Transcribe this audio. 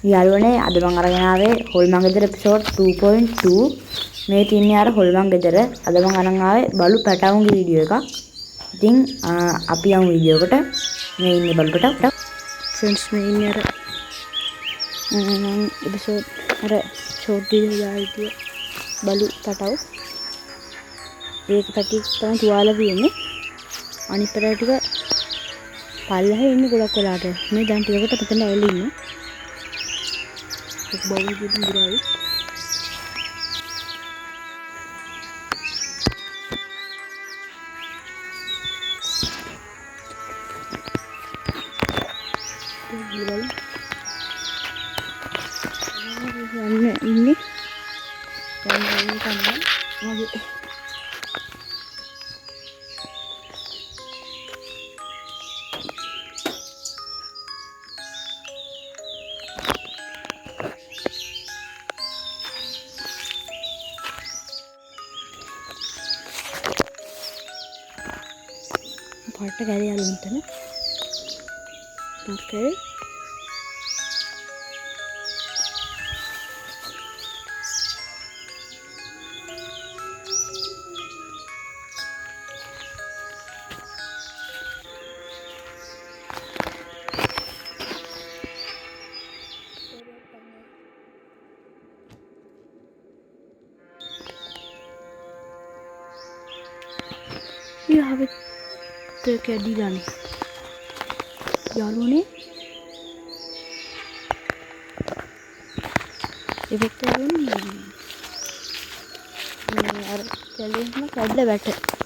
යාළුවනේ අද මම අරගෙන ආවේ හොල්මන් ගෙදර එපිසෝඩ් 2.2 මේ තින්නේ අර හොල්මන් ගෙදර අද මම අරන් ආවේ බලු පැටවුන්ගේ වීඩියෝ එකක්. ඉතින් අපි යමු වීඩියෝ එකට. මේ ඉන්නේ බලු පැටව. ෆ්‍රෙන්ඩ්ස් මේ ඉන්නේ අර මම එපිසෝඩ් අර ෂෝට් වීඩියෝ දාලා බලු පැටව. ඒක පැටි තමයි තුවාල තියෙන්නේ. අනිත් පැටව ටික පල්ලෙහා ඉන්නේ ගොඩක් වෙලාට. මේ දැන් ටිකකට මෙතන ඇවිල්ලා ඉන්නේ. एक बाउल की भी गिराई तो गिराई ini dan ini tambah lagi පාට කැරි යාලු මෙතන ඕකේ ये have तो कैडी जाने යාළුවනේ ඉෆෙක්ට් එකෙන් අර කැලේම කඩලා වැට